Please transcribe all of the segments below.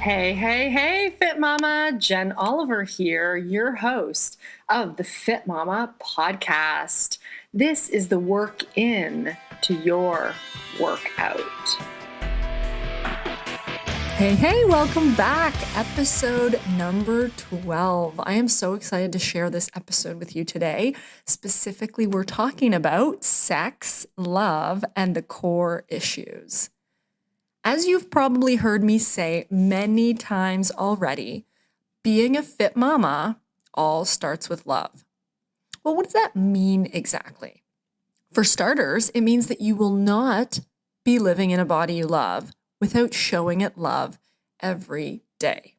Hey, hey, hey, Fit Mama. Jen Oliver here, your host of the Fit Mama podcast. This is the work in to your workout. Hey, welcome back. Episode number 12. I am so excited to share this episode with you today. Specifically, we're talking about sex, love, and the core issues. As you've probably heard me say many times already, being a fit mama all starts with love. Well, what does that mean exactly? For starters, it means that you will not be living in a body you love without showing it love every day.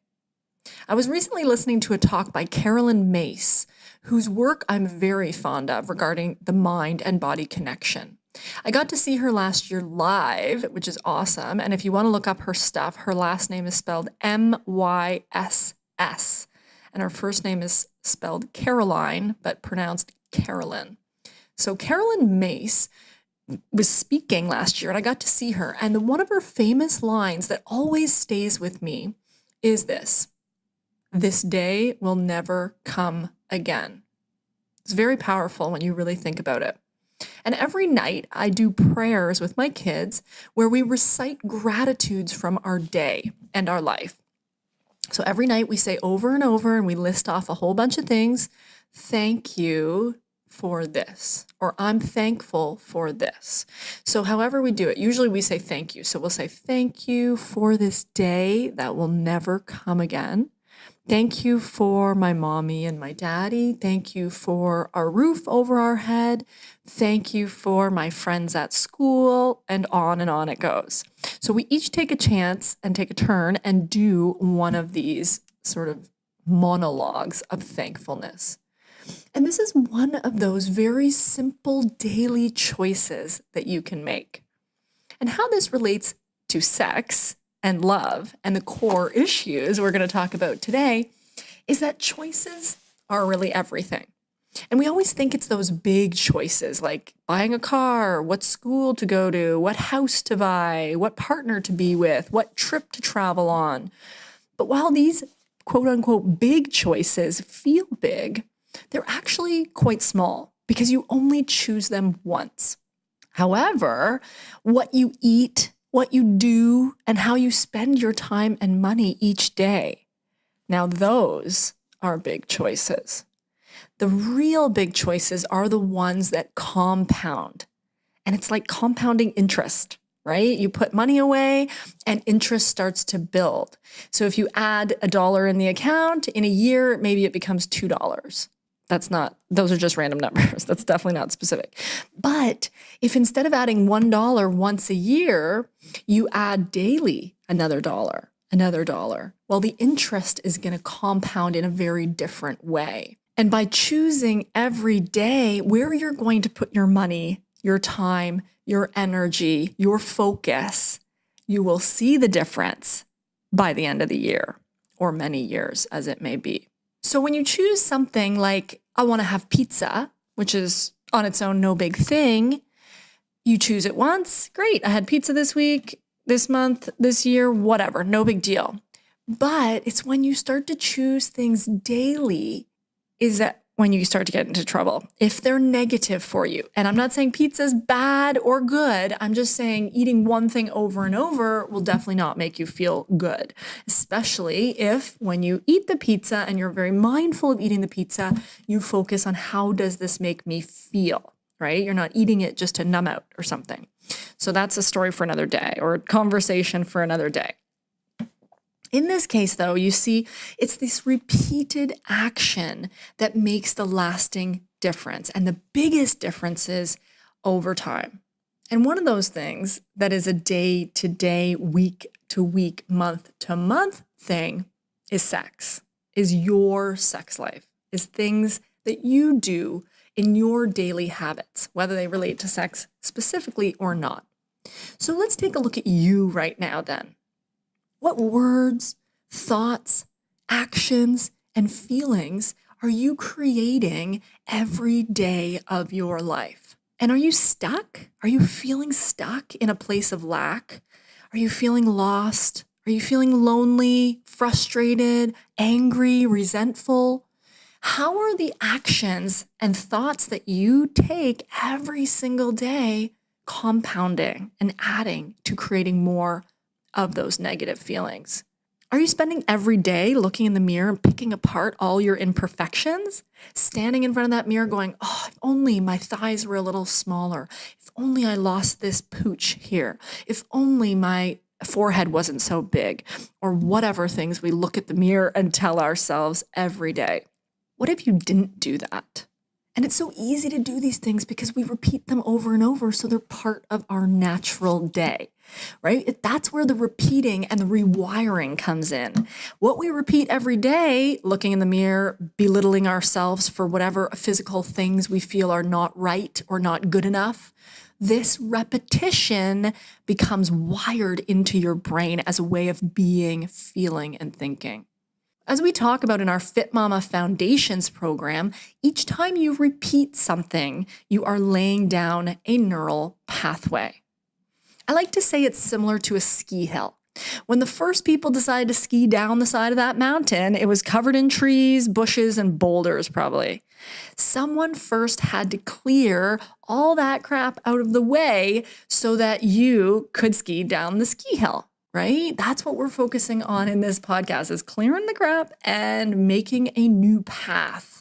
I was recently listening to a talk by Carolyn Mace, whose work I'm very fond of regarding the mind and body connection. I got to see her last year live, which is awesome. And if you want to look up her stuff, her last name is spelled M-Y-S-S. And her first name is spelled Caroline, but pronounced Carolyn. So Carolyn Mace was speaking last year, and I got to see her. And one of her famous lines that always stays with me is this: "This day will never come again." It's very powerful when you really think about it. And every night I do prayers with my kids where we recite gratitudes from our day and our life. So every night we say over and over, and we list off a whole bunch of things. Thank you for this, or I'm thankful for this. So however we do it, usually we say thank you. So we'll say thank you for this day that will never come again. Thank you for my mommy and my daddy. Thank you for our roof over our head. Thank you for my friends at school, and on it goes. So we each take a chance and take a turn and do one of these sort of monologues of thankfulness. And this is one of those very simple daily choices that you can make. And how this relates to sex and love and the core issues we're going to talk about today is that choices are really everything. And we always think it's those big choices like buying a car, what school to go to, what house to buy, what partner to be with, what trip to travel on. But while these quote unquote big choices feel big, they're actually quite small because you only choose them once. However, what you eat, what you do, and how you spend your time and money each day, now those are big choices. The real big choices are the ones that compound. And it's like compounding interest, right? You put money away and interest starts to build. So if you add $1 in the account, in a year, maybe it becomes $2. Those are just random numbers. That's definitely not specific. But if instead of adding $1 once a year, you add daily another dollar, well, the interest is going to compound in a very different way. And by choosing every day where you're going to put your money, your time, your energy, your focus, you will see the difference by the end of the year, or many years as it may be. So when you choose something like, I want to have pizza, which is on its own no big thing, you choose it once, great, I had pizza this week, this month, this year, whatever, no big deal. But it's when you start to choose things daily is that when you start to get into trouble, if they're negative for you. And I'm not saying pizza's bad or good. I'm just saying eating one thing over and over will definitely not make you feel good, especially if when you eat the pizza and you're very mindful of eating the pizza, you focus on how does this make me feel, right? You're not eating it just to numb out or something. So that's a story for another day or a conversation for another day. In this case, though, you see, it's this repeated action that makes the lasting difference. And the biggest difference is over time. And one of those things that is a day-to-day, week-to-week, month-to-month thing is sex, is your sex life, is things that you do in your daily habits, whether they relate to sex specifically or not. So let's take a look at you right now then. What words, thoughts, actions, and feelings are you creating every day of your life? And are you stuck? Are you feeling stuck in a place of lack? Are you feeling lost? Are Are you feeling lonely, frustrated, angry, resentful? How are the actions and thoughts that you take every single day compounding and adding to creating more of those negative feelings? Are you spending every day looking in the mirror and picking apart all your imperfections? Standing in front of that mirror going, oh, if only my thighs were a little smaller. If only I lost this pooch here. If only my forehead wasn't so big. Or whatever things we look at the mirror and tell ourselves every day. What if you didn't do that? And it's so easy to do these things because we repeat them over and over, so they're part of our natural day, right? That's where the repeating and the rewiring comes in. What we repeat every day, looking in the mirror, belittling ourselves for whatever physical things we feel are not right or not good enough, this repetition becomes wired into your brain as a way of being, feeling, and thinking. As we talk about in our FitMama Foundations program, each time you repeat something, you are laying down a neural pathway. I like to say it's similar to a ski hill. When the first people decided to ski down the side of that mountain, it was covered in trees, bushes, and boulders probably. Someone first had to clear all that crap out of the way so that you could ski down the ski hill. Right? That's what we're focusing on in this podcast, is clearing the crap and making a new path.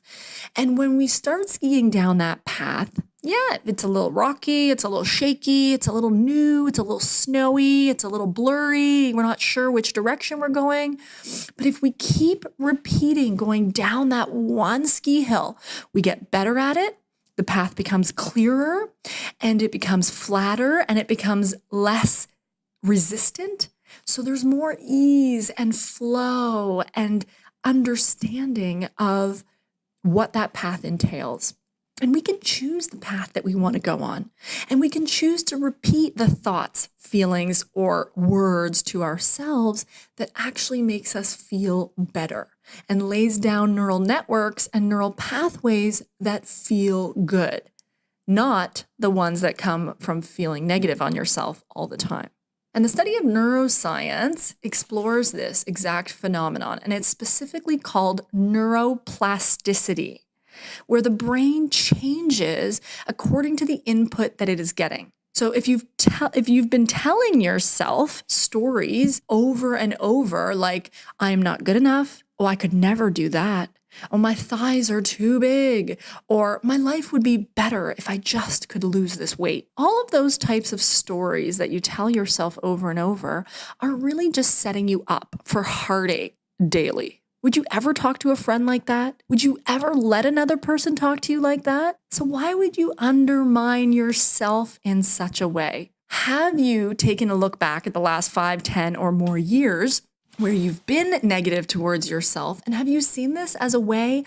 And when we start skiing down that path, yeah, it's a little rocky, it's a little shaky, it's a little new, it's a little snowy, it's a little blurry. We're not sure which direction we're going. But if we keep repeating going down that one ski hill, we get better at it. The path becomes clearer and it becomes flatter and it becomes less resistant. So there's more ease and flow and understanding of what that path entails. And we can choose the path that we want to go on. And we can choose to repeat the thoughts, feelings, or words to ourselves that actually makes us feel better and lays down neural networks and neural pathways that feel good, not the ones that come from feeling negative on yourself all the time. And the study of neuroscience explores this exact phenomenon, and it's specifically called neuroplasticity, where the brain changes according to the input that it is getting. So if you've been telling yourself stories over and over, like, I'm not good enough, oh, I could never do that, oh, my thighs are too big, or my life would be better if I just could lose this weight. All of those types of stories that you tell yourself over and over are really just setting you up for heartache daily. Would you ever talk to a friend like that? Would you ever let another person talk to you like that? So why would you undermine yourself in such a way? Have you taken a look back at the last 5, 10, or more years where you've been negative towards yourself, and have you seen this as a way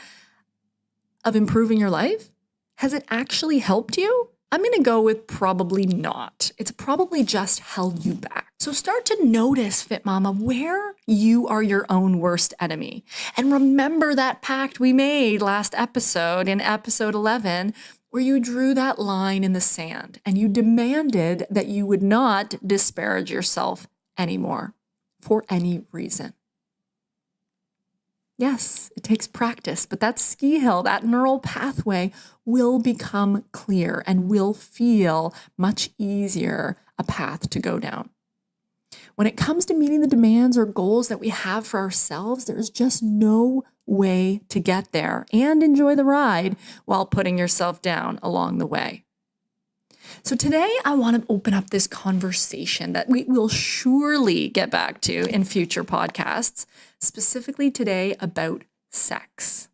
of improving your life? Has it actually helped you? I'm going to go with probably not. It's probably just held you back. So start to notice, FitMama, where you are your own worst enemy. And remember that pact we made last episode, in episode 11, where you drew that line in the sand and you demanded that you would not disparage yourself anymore for any reason. Yes, it takes practice, but that ski hill, that neural pathway will become clear and will feel much easier a path to go down. When it comes to meeting the demands or goals that we have for ourselves, there's just no way to get there and enjoy the ride while putting yourself down along the way. So today I want to open up this conversation that we will surely get back to in future podcasts, specifically today about sex.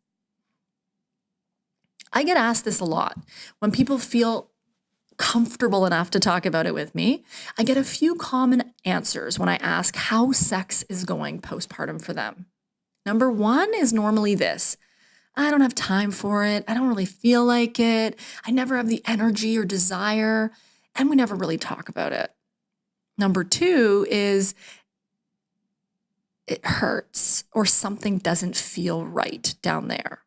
I get asked this a lot. When people feel comfortable enough to talk about it with me, I get a few common answers when I ask how sex is going postpartum for them. Number one is normally this: I don't have time for it. I don't really feel like it. I never have the energy or desire, and we never really talk about it. Number two is it hurts or something doesn't feel right down there.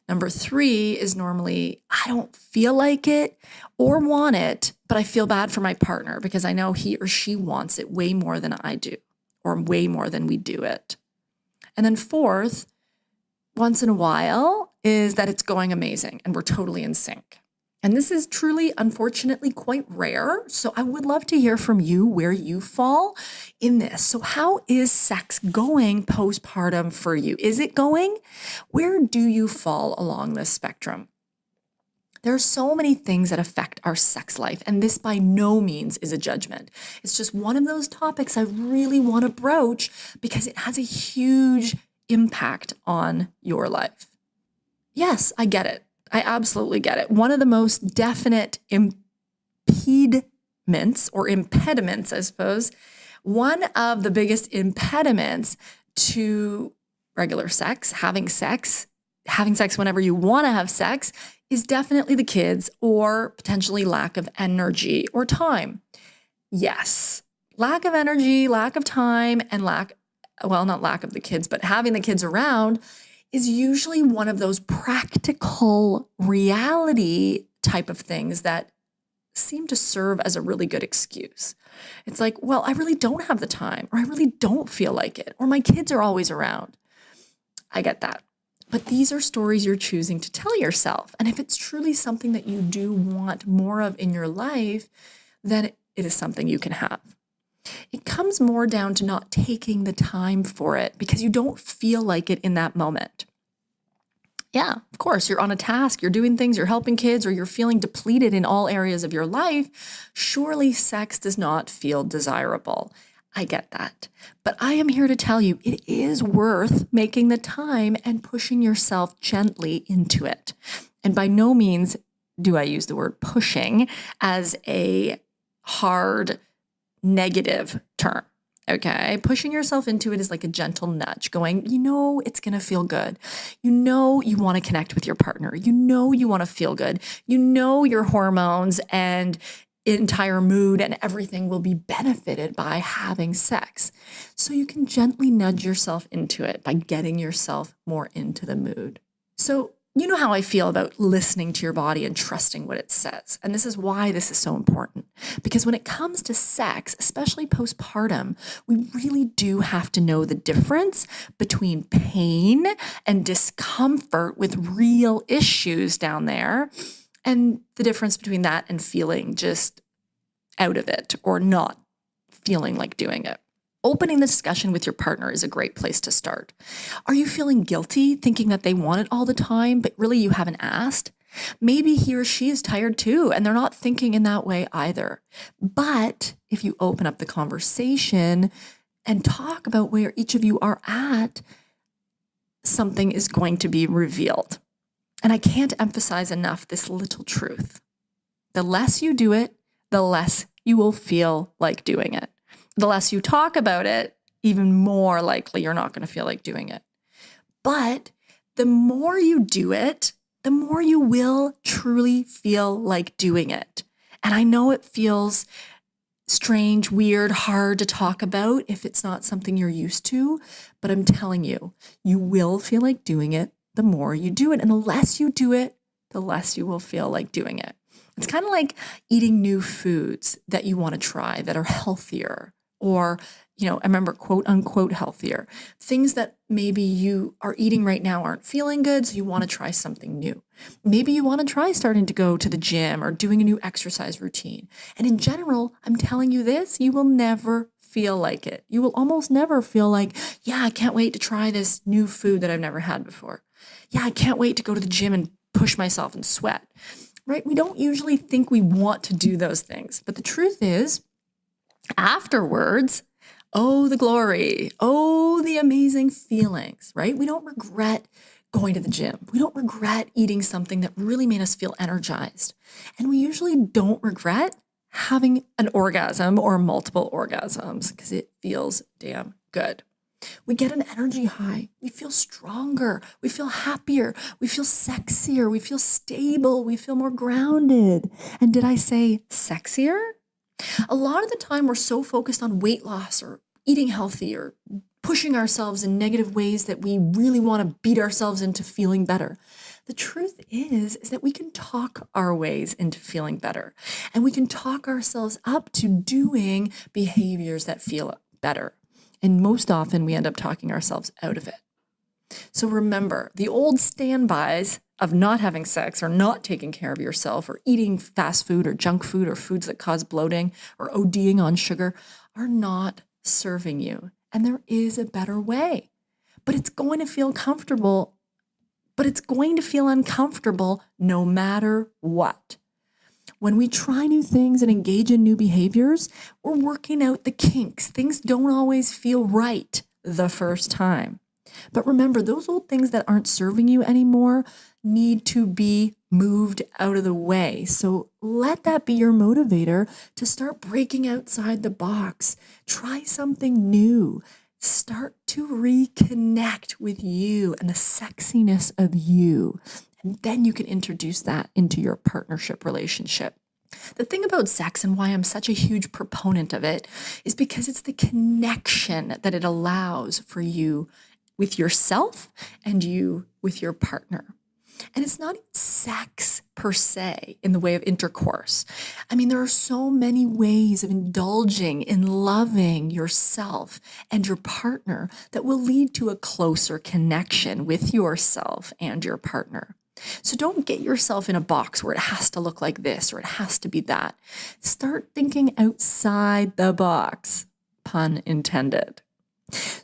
Number three is normally I don't feel like it or want it, but I feel bad for my partner because I know he or she wants it way more than I do. or way more than we do it. And then fourth, once in a while, is that it's going amazing and we're totally in sync. And this is truly, unfortunately, quite rare. So I would love to hear from you where you fall in this. So how is sex going postpartum for you? Is it going? Where do you fall along this spectrum? There are so many things that affect our sex life, and this by no means is a judgment. It's just one of those topics I really want to broach because it has a huge impact on your life. Yes, I get it. I absolutely get it. One of the most definite impediments, I suppose, one of the biggest impediments to regular sex, having sex whenever you want to have sex, is definitely the kids or potentially lack of energy or time. Yes, lack of energy, lack of time, and not lack of the kids, but having the kids around is usually one of those practical reality type of things that seem to serve as a really good excuse. It's like, well, I really don't have the time, or I really don't feel like it, or my kids are always around. I get that. But these are stories you're choosing to tell yourself. And if it's truly something that you do want more of in your life, then it is something you can have. It comes more down to not taking the time for it because you don't feel like it in that moment. Yeah, of course, you're on a task, you're doing things, you're helping kids, or you're feeling depleted in all areas of your life. Surely sex does not feel desirable. I get that. But I am here to tell you it is worth making the time and pushing yourself gently into it. And by no means do I use the word pushing as a hard negative term. Okay. Pushing yourself into it is like a gentle nudge going, it's going to feel good. You want to connect with your partner. You want to feel good. Your hormones and entire mood and everything will be benefited by having sex. So you can gently nudge yourself into it by getting yourself more into the mood. So you know how I feel about listening to your body and trusting what it says. And this is why this is so important. Because when it comes to sex, especially postpartum, we really do have to know the difference between pain and discomfort with real issues down there, and the difference between that and feeling just out of it or not feeling like doing it. Opening the discussion with your partner is a great place to start. Are you feeling guilty, thinking that they want it all the time, but really you haven't asked? Maybe he or she is tired too, and they're not thinking in that way either. But if you open up the conversation and talk about where each of you are at, something is going to be revealed. And I can't emphasize enough this little truth. The less you do it, the less you will feel like doing it. The less you talk about it, even more likely you're not going to feel like doing it. But the more you do it, the more you will truly feel like doing it. And I know it feels strange, weird, hard to talk about if it's not something you're used to, but I'm telling you, you will feel like doing it the more you do it. And the less you do it, the less you will feel like doing it. It's kind of like eating new foods that you want to try that are healthier, or, I remember quote unquote healthier. Things that maybe you are eating right now aren't feeling good, so you want to try something new. Maybe you want to try starting to go to the gym or doing a new exercise routine. And in general, I'm telling you this, you will never feel like it. You will almost never feel like, yeah, I can't wait to try this new food that I've never had before. Yeah, I can't wait to go to the gym and push myself and sweat, right? We don't usually think we want to do those things. But the truth is, afterwards, oh, the glory, oh, the amazing feelings, right? We don't regret going to the gym. We don't regret eating something that really made us feel energized. And we usually don't regret having an orgasm or multiple orgasms because it feels damn good. We get an energy high. We feel stronger. We feel happier. We feel sexier. We feel stable. We feel more grounded. And did I say sexier? A lot of the time we're so focused on weight loss or eating healthy or pushing ourselves in negative ways that we really want to beat ourselves into feeling better. The truth is that we can talk our ways into feeling better, and we can talk ourselves up to doing behaviors that feel better. And most often we end up talking ourselves out of it. So remember, the old standbys of not having sex or not taking care of yourself or eating fast food or junk food or foods that cause bloating or ODing on sugar are not serving you. And there is a better way. But it's going to feel comfortable, but it's going to feel uncomfortable no matter what. When we try new things and engage in new behaviors, we're working out the kinks. Things don't always feel right the first time. But remember, those old things that aren't serving you anymore need to be moved out of the way. So let that be your motivator to start breaking outside the box. Try something new. Start to reconnect with you and the sexiness of you. And then you can introduce that into your partnership relationship. The thing about sex and why I'm such a huge proponent of it is because it's the connection that it allows for you with yourself and you with your partner. And it's not even sex per se in the way of intercourse. I mean, there are so many ways of indulging in loving yourself and your partner that will lead to a closer connection with yourself and your partner. So don't get yourself in a box where it has to look like this or it has to be that. Start thinking outside the box, pun intended.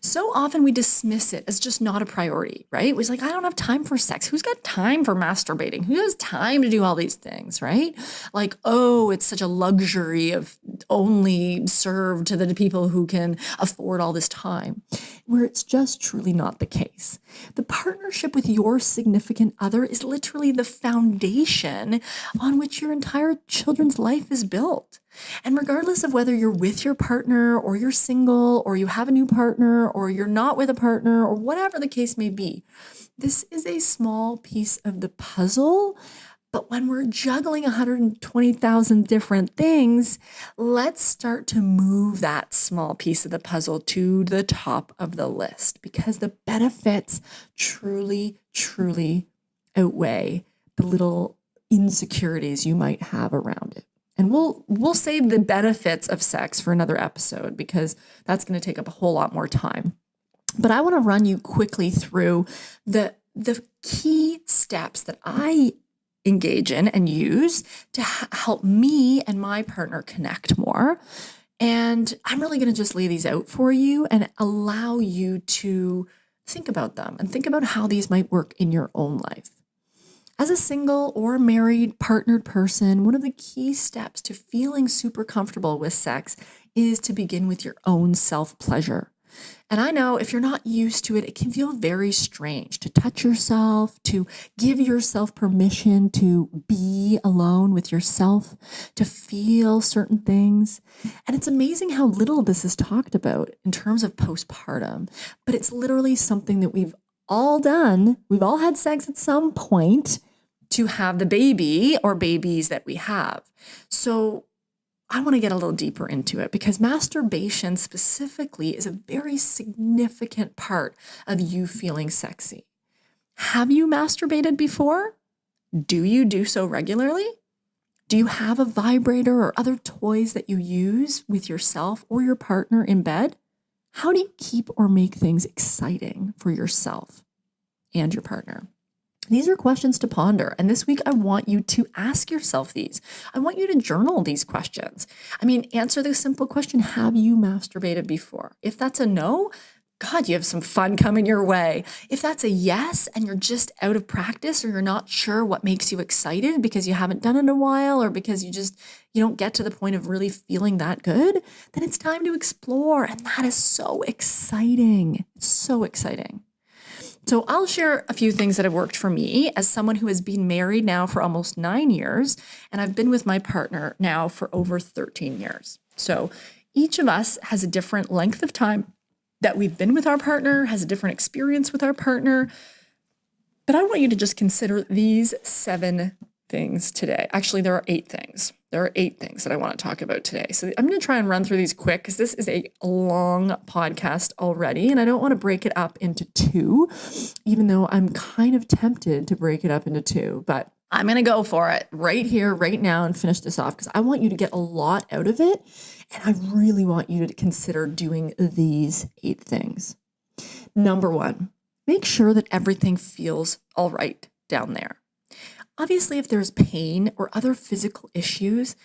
So often we dismiss it as just not a priority, right? We're like, I don't have time for sex. Who's got time for masturbating? Who has time to do all these things, right? Like, oh, it's such a luxury of only served to the people who can afford all this time, where it's just truly not the case. The partnership with your significant other is literally the foundation on which your entire children's life is built. And regardless of whether you're with your partner or you're single or you have a new partner or you're not with a partner or whatever the case may be, this is a small piece of the puzzle. But when we're juggling 120,000 different things, let's start to move that small piece of the puzzle to the top of the list because the benefits truly, truly outweigh the little insecurities you might have around it. And we'll save the benefits of sex for another episode because that's going to take up a whole lot more time. But I want to run you quickly through the key steps that I engage in and use to help me and my partner connect more. And I'm really going to just lay these out for you and allow you to think about them and think about how these might work in your own life. As a single or married partnered person, one of the key steps to feeling super comfortable with sex is to begin with your own self-pleasure. And I know if you're not used to it, it can feel very strange to touch yourself, to give yourself permission to be alone with yourself, to feel certain things. And it's amazing how little this is talked about in terms of postpartum, but it's literally something that we've all done. We've all had sex at some point to have the baby or babies that we have. So I want to get a little deeper into it because masturbation specifically is a very significant part of you feeling sexy. Have you masturbated before? Do you do so regularly? Do you have a vibrator or other toys that you use with yourself or your partner in bed? How do you keep or make things exciting for yourself and your partner? These are questions to ponder. And this week, I want you to ask yourself these. I want you to journal these questions. I mean, answer the simple question, have you masturbated before? If that's a no, God, you have some fun coming your way. If that's a yes, and you're just out of practice or you're not sure what makes you excited because you haven't done it in a while or because you don't get to the point of really feeling that good, then it's time to explore. And that is so exciting. It's so exciting. So I'll share a few things that have worked for me as someone who has been married now for almost 9 years, and I've been with my partner now for over 13 years. So each of us has a different length of time that we've been with our partner, has a different experience with our partner. But I want you to just consider these 7 things today. Actually, there are 8 things. There are 8 things that I want to talk about today. So I'm going to try and run through these quick because this is a long podcast already, and I don't want to break it up into 2, even though I'm kind of tempted to break it up into 2. But I'm going to go for it right here, right now, and finish this off because I want you to get a lot out of it. And I really want you to consider doing these 8 things. Number 1, make sure that everything feels all right down there. Obviously, if there's pain or other physical issues,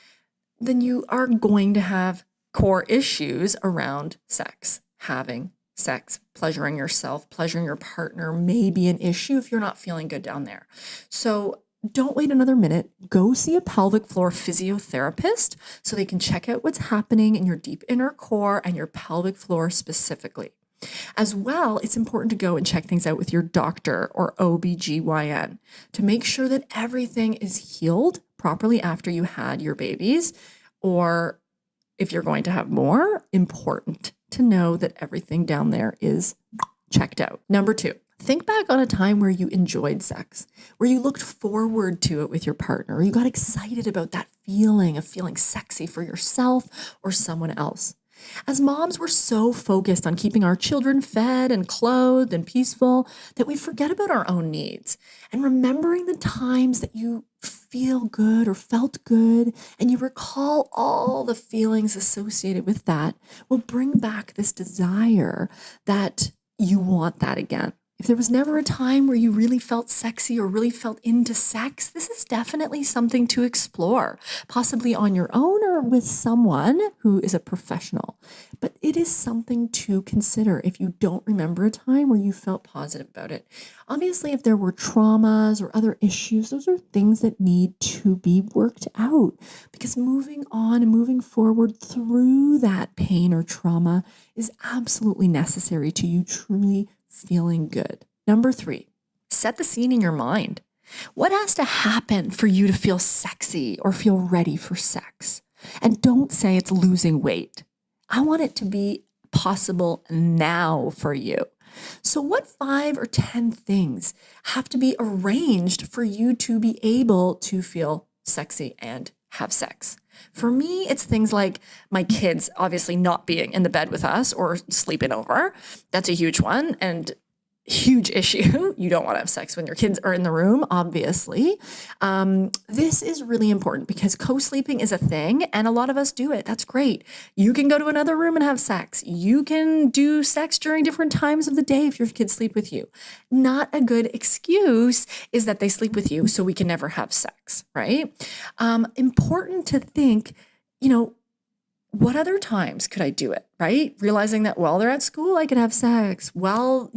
then you are going to have core issues around sex. Having sex, pleasuring yourself, pleasuring your partner may be an issue if you're not feeling good down there. So don't wait another minute. Go see a pelvic floor physiotherapist so they can check out what's happening in your deep inner core and your pelvic floor specifically. As well, it's important to go and check things out with your doctor or OBGYN to make sure that everything is healed properly after you had your babies, or if you're going to have more, important to know that everything down there is checked out. Number 2, think back on a time where you enjoyed sex, where you looked forward to it with your partner, or you got excited about that feeling of feeling sexy for yourself or someone else. As moms, we're so focused on keeping our children fed and clothed and peaceful that we forget about our own needs. And remembering the times that you feel good or felt good and you recall all the feelings associated with that will bring back this desire that you want that again. If there was never a time where you really felt sexy or really felt into sex, this is definitely something to explore, possibly on your own or with someone who is a professional. But it is something to consider if you don't remember a time where you felt positive about it. Obviously, if there were traumas or other issues, those are things that need to be worked out, because moving on and moving forward through that pain or trauma is absolutely necessary to you truly feeling good. Number 3, set the scene in your mind. What has to happen for you to feel sexy or feel ready for sex? And don't say it's losing weight. I want it to be possible now for you. So what 5 or 10 things have to be arranged for you to be able to feel sexy and have sex? For me, it's things like my kids obviously not being in the bed with us or sleeping over. That's a huge one and huge issue. You don't want to have sex when your kids are in the room, obviously. This is really important because co-sleeping is a thing and a lot of us do it. That's great. You can go to another room and have sex. You can do sex during different times of the day if your kids sleep with you. Not a good excuse is that they sleep with you so we can never have sex, right? Important to think, what other times could I do it, right? Realizing that while they're at school, I could have sex. Well,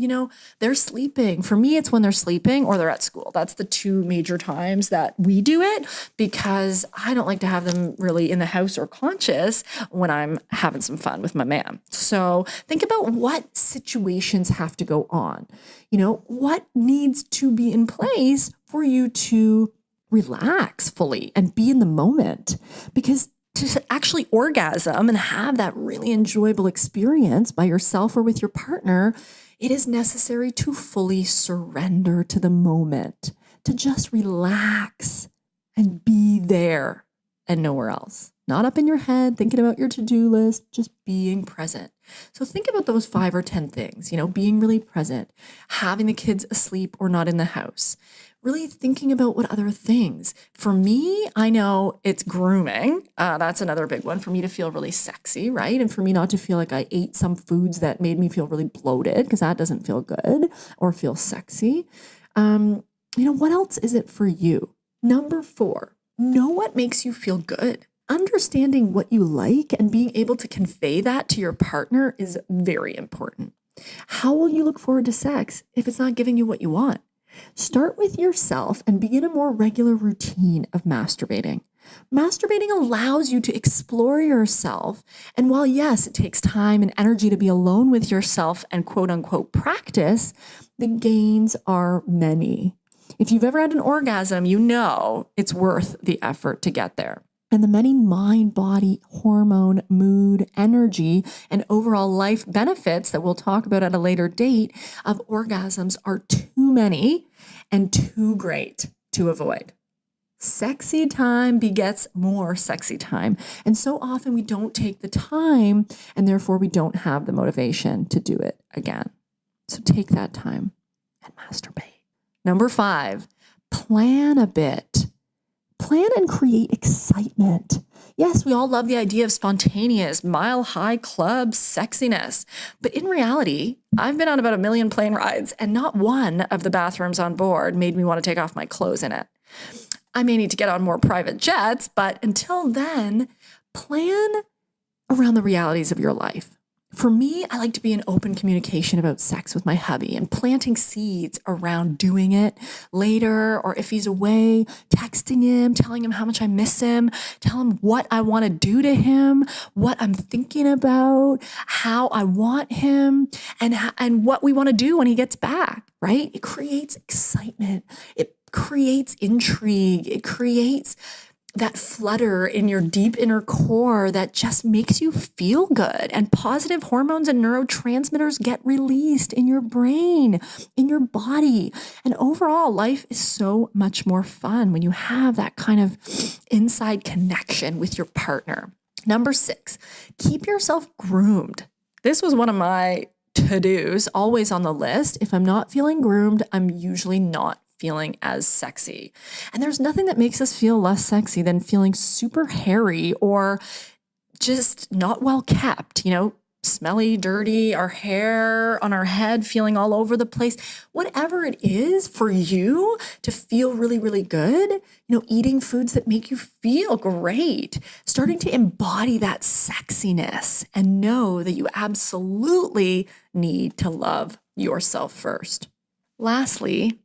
they're sleeping. For me, it's when they're sleeping or they're at school. That's the 2 major times that we do it because I don't like to have them really in the house or conscious when I'm having some fun with my man. So think about what situations have to go on. What needs to be in place for you to relax fully and be in the moment, because to actually orgasm and have that really enjoyable experience by yourself or with your partner, it is necessary to fully surrender to the moment, to just relax and be there and nowhere else. Not up in your head, thinking about your to-do list, just being present. So think about those 5 or 10 things, being really present, having the kids asleep or not in the house. Really thinking about what other things. For me, I know it's grooming. That's another big one for me to feel really sexy, right? And for me not to feel like I ate some foods that made me feel really bloated, because that doesn't feel good or feel sexy. What else is it for you? Number 4, know what makes you feel good. Understanding what you like and being able to convey that to your partner is very important. How will you look forward to sex if it's not giving you what you want? Start with yourself and begin a more regular routine of masturbating. Masturbating allows you to explore yourself. And while, yes, it takes time and energy to be alone with yourself and quote unquote practice, the gains are many. If you've ever had an orgasm, you know it's worth the effort to get there. And the many mind, body, hormone, mood, energy, and overall life benefits that we'll talk about at a later date of orgasms are too many and too great to avoid. Sexy time begets more sexy time. And so often we don't take the time and therefore we don't have the motivation to do it again. So take that time and masturbate. Number 5, plan a bit. Plan and create excitement. Yes, we all love the idea of spontaneous, mile-high club sexiness. But in reality, I've been on about 1,000,000 plane rides, and not one of the bathrooms on board made me want to take off my clothes in it. I may need to get on more private jets, but until then, plan around the realities of your life. For me, I like to be in open communication about sex with my hubby and planting seeds around doing it later, or if he's away, texting him, telling him how much I miss him, tell him what I want to do to him, what I'm thinking about, how I want him, and what we want to do when he gets back, right? It creates excitement. It creates intrigue. It creates that flutter in your deep inner core that just makes you feel good. And positive hormones and neurotransmitters get released in your brain, in your body. And overall, life is so much more fun when you have that kind of inside connection with your partner. Number 6, keep yourself groomed. This was one of my to-dos, always on the list. If I'm not feeling groomed, I'm usually not feeling as sexy. And there's nothing that makes us feel less sexy than feeling super hairy or just not well kept, smelly, dirty, our hair on our head feeling all over the place. Whatever it is for you to feel really, really good, eating foods that make you feel great, starting to embody that sexiness and know that you absolutely need to love yourself first. Lastly,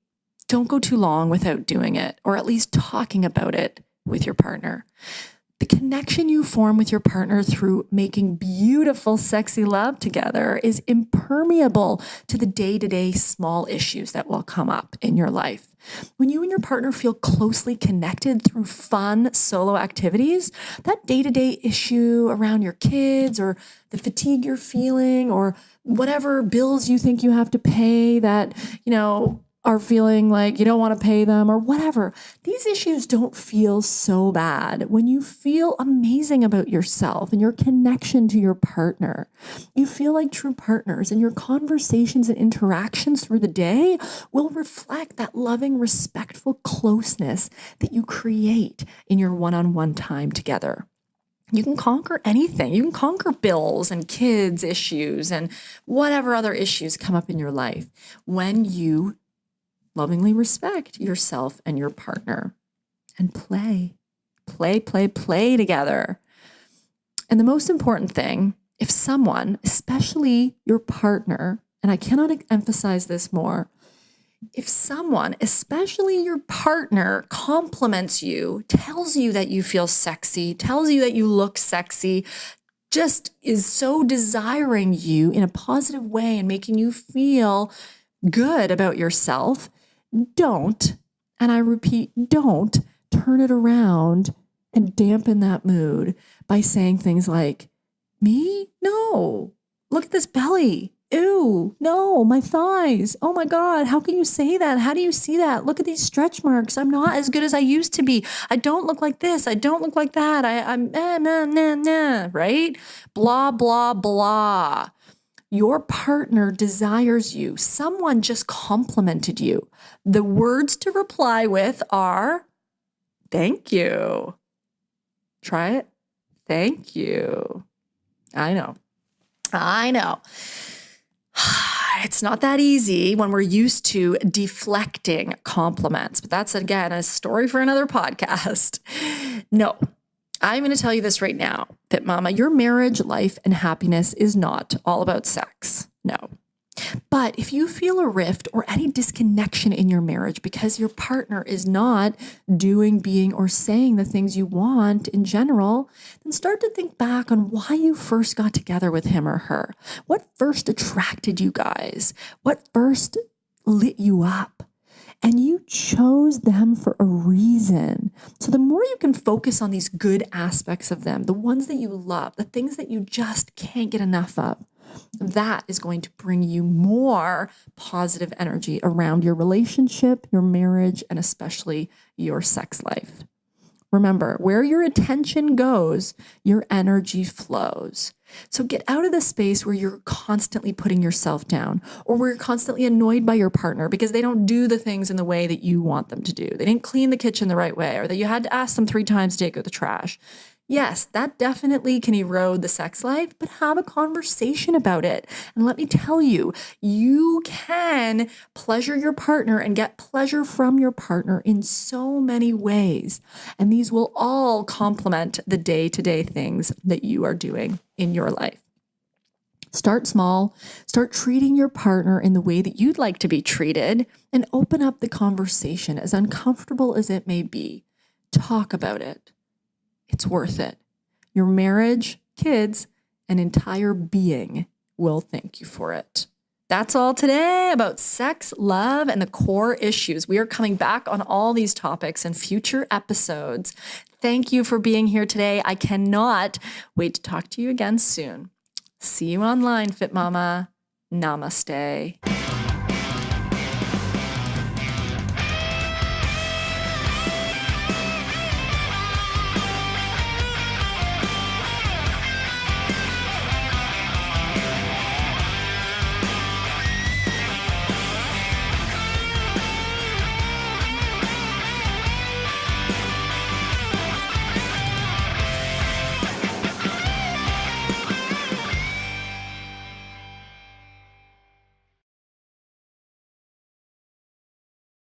don't go too long without doing it, or at least talking about it with your partner. The connection you form with your partner through making beautiful, sexy love together is impermeable to the day-to-day small issues that will come up in your life. When you and your partner feel closely connected through fun solo activities, that day-to-day issue around your kids or the fatigue you're feeling or whatever bills you think you have to pay that, are feeling like you don't want to pay them or whatever. These issues don't feel so bad when you feel amazing about yourself and your connection to your partner. You feel like true partners, and your conversations and interactions through the day will reflect that loving, respectful closeness that you create in your one-on-one time together. You can conquer anything. You can conquer bills and kids issues and whatever other issues come up in your life when you lovingly respect yourself and your partner and play together. And the most important thing, if someone, especially your partner, and I cannot emphasize this more, if someone, especially your partner, compliments you, tells you that you feel sexy, tells you that you look sexy, just is so desiring you in a positive way and making you feel good about yourself, don't, and I repeat, don't turn it around and dampen that mood by saying things like, me? No. Look at this belly. Ew. No, my thighs. Oh my God. How can you say that? How do you see that? Look at these stretch marks. I'm not as good as I used to be. I don't look like this. I don't look like that. I'm right? Blah, blah, blah. Your partner desires you. Someone just complimented you. The words to reply with are, thank you. Try it. Thank you. I know. It's not that easy when we're used to deflecting compliments, but that's, again, a story for another podcast. No. I'm going to tell you this right now, FitMama, your marriage, life, and happiness is not all about sex. No. But if you feel a rift or any disconnection in your marriage because your partner is not doing, being, or saying the things you want in general, then start to think back on why you first got together with him or her. What first attracted you guys? What first lit you up? And you chose them for a reason. So the more you can focus on these good aspects of them, the ones that you love, the things that you just can't get enough of, that is going to bring you more positive energy around your relationship, your marriage, and especially your sex life. Remember, where your attention goes, your energy flows. So get out of the space where you're constantly putting yourself down or where you're constantly annoyed by your partner because they don't do the things in the way that you want them to do. They didn't clean the kitchen the right way, or that you had to ask them 3 times to take out the trash. Yes, that definitely can erode the sex life, but have a conversation about it. And let me tell you, you can pleasure your partner and get pleasure from your partner in so many ways. And these will all complement the day-to-day things that you are doing in your life. Start small, start treating your partner in the way that you'd like to be treated, and open up the conversation, as uncomfortable as it may be. Talk about it. It's worth it. Your marriage, kids, and entire being will thank you for it. That's all today about sex, love, and the core issues. We are coming back on all these topics in future episodes. Thank you for being here today. I cannot wait to talk to you again soon. See you online, FitMama. Namaste.